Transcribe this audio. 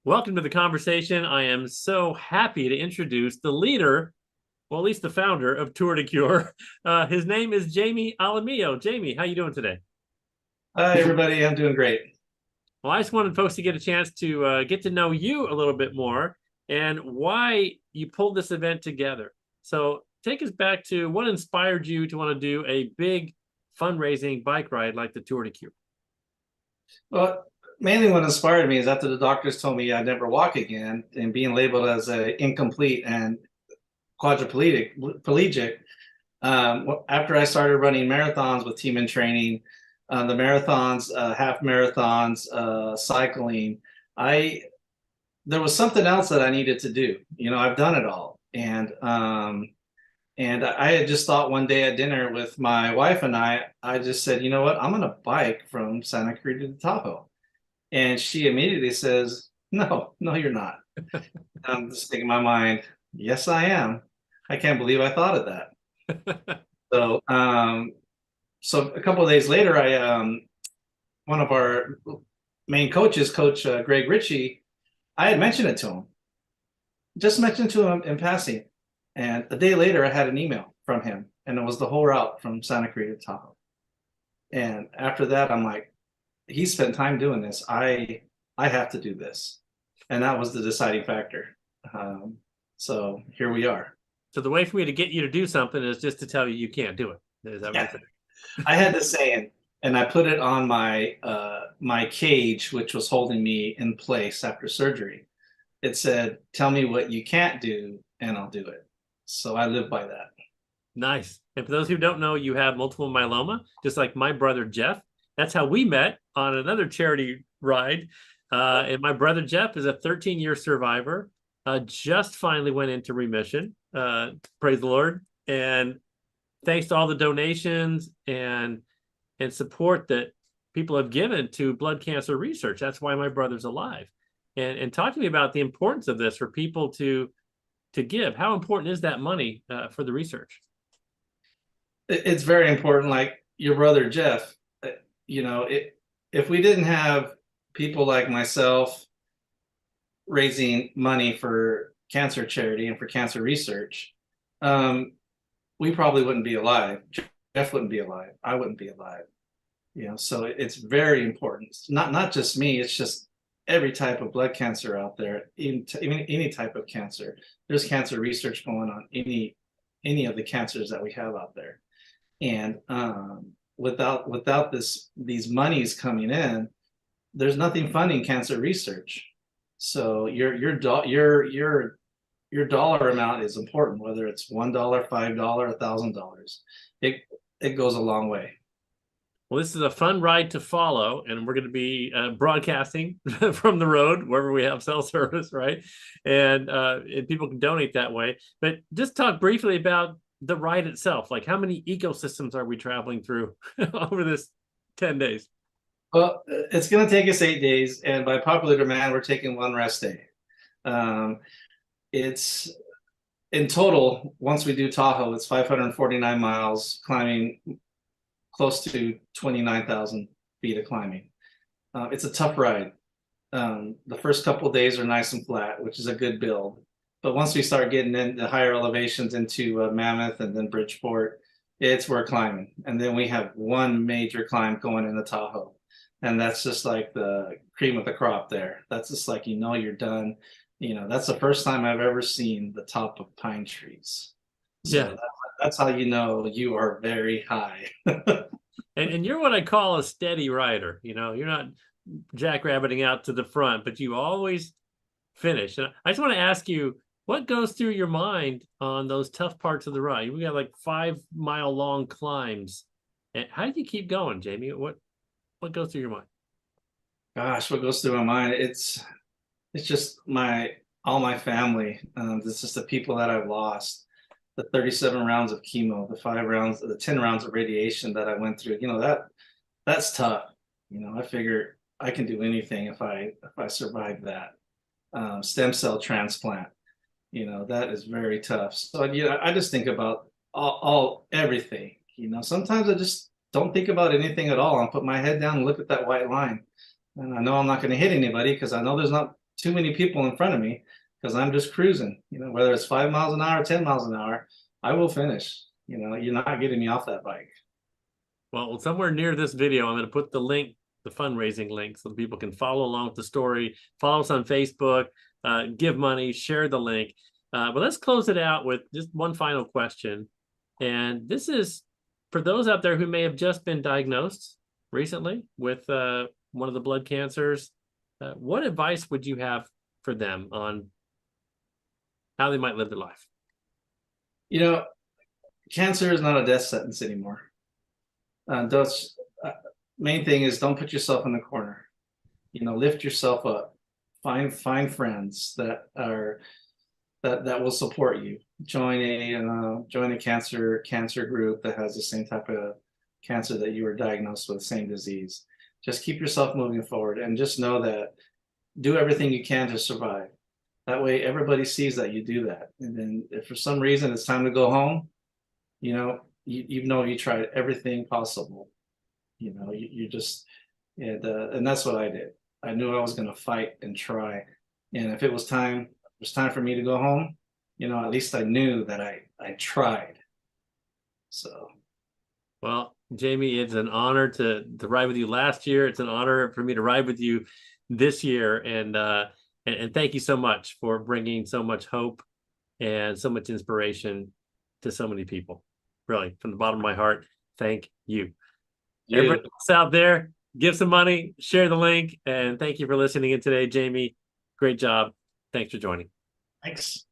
Welcome to the conversation. I am so happy to introduce the leader, well, at least the founder of Tour de Cure. His name is Jamie Alamillo. Jamie, how you doing today? Hi, everybody. I'm doing great. Well, I just wanted folks to get a chance to get to know you a little bit more and why you pulled this event together. So take us back to what inspired you to want to do a big fundraising bike ride like the Tour de Cure. Well, mainly what inspired me is after the doctors told me I'd never walk again and being labeled as a incomplete and quadriplegic. After I started running marathons with Team in Training, the marathons, half marathons, cycling, I there was something else that I needed to do. I've done it all, and I had just thought one day at dinner with my wife and I just said, you know what, I'm gonna bike from Santa Cruz to Tahoe. And she immediately says, no, no, you're not. I'm just thinking in my mind, yes, I am. I can't believe I thought of that. So, so a couple of days later, one of our main coaches, Coach Greg Ritchie, I had mentioned it to him, just mentioned to him in passing. And a day later, I had an email from him, and it was the whole route from Santa Cruz to Tahoe. And after that, I'm like, he spent time doing this. I have to do this, and that was the deciding factor. So here we are. So the way for me to get you to do something is just to tell you you can't do it. Is that what you're Yeah, saying? I had this saying, and I put it on my cage, which was holding me in place after surgery. It said, "Tell me what you can't do, and I'll do it." So I live by that. Nice. And for those who don't know, you have multiple myeloma, just like my brother Jeff. That's how we met on another charity ride. And my brother Jeff is a 13-year survivor. Just finally went into remission. Praise the Lord. And thanks to all the donations and support that people have given to blood cancer research. That's why my brother's alive. And talk to me about the importance of this for people to give. How important is that money for the research? It's very important. Like your brother Jeff, you know, if we didn't have people like myself raising money for cancer charity and for cancer research, we probably wouldn't be alive. Jeff wouldn't be alive. I wouldn't be alive. So it's very important. It's not just me. It's just every type of blood cancer out there, even any type of cancer. There's cancer research going on any of the cancers that we have out there. And without these monies coming in, there's nothing funding cancer research. So your dollar amount is important, whether it's $1, $5, $1,000. It goes a long way. Well, this is a fun ride to follow, and we're going to be broadcasting from the road wherever we have cell service, right? And people can donate that way. But just talk briefly about the ride itself. Like, how many ecosystems are we traveling through over this 10 days? Well, it's going to take us 8 days, and by popular demand, we're taking one rest day. Um, it's in total, once we do Tahoe, it's 549 miles, climbing close to 29,000 feet of climbing. It's a tough ride. The first couple of days are nice and flat, which is a good build. But once we start getting into higher elevations into Mammoth and then Bridgeport, it's we're climbing. And then we have one major climb going into Tahoe. And that's just like the cream of the crop there. That's just like, you're done. That's the first time I've ever seen the top of pine trees. So Yeah. that's how you know you are very high. And you're what I call a steady rider. You're not jackrabbiting out to the front, but you always finish. And I just want to ask you, what goes through your mind on those tough parts of the ride? We got like 5 mile long climbs. And how do you keep going, Jamie? What goes through your mind? Gosh, what goes through my mind? It's just all my family. It's just the people that I've lost. The 37 rounds of chemo, the 10 rounds of radiation that I went through. That's tough. I figure I can do anything if I survive that. Stem cell transplant. That is very tough. So I just think about all everything. Sometimes I just don't think about anything at all. I put my head down and look at that white line, and I know I'm not going to hit anybody because I know there's not too many people in front of me because I'm just cruising. You know, whether it's 5 miles an hour, 10 miles an hour, I will finish. You know, you're not getting me off that bike. Well, somewhere near this video, I'm going to put the link, the fundraising link, so people can follow along with the story, follow us on Facebook, give money, share the link. But let's close it out with just one final question. And this is for those out there who may have just been diagnosed recently with one of the blood cancers. What advice would you have for them on how they might live their life? You know, cancer is not a death sentence anymore. Those main thing is don't put yourself in the corner. You know, lift yourself up. Find friends that are that will support you. Join a cancer group that has the same type of cancer that you were diagnosed with, same disease. Just keep yourself moving forward, and just know that do everything you can to survive. That way, everybody sees that you do that. And then, if for some reason it's time to go home, you know, you know you tried everything possible. You know, you just and that's what I did. I knew I was going to fight and try, and if it was time for me to go home, you know, at least I knew that I tried. So, well, Jamie, it's an honor to ride with you last year. It's an honor for me to ride with you this year, and thank you so much for bringing so much hope and so much inspiration to so many people. Really, from the bottom of my heart, thank you. Everybody else out there, give some money, share the link, and thank you for listening in today, Jamie. Great job. Thanks for joining. Thanks.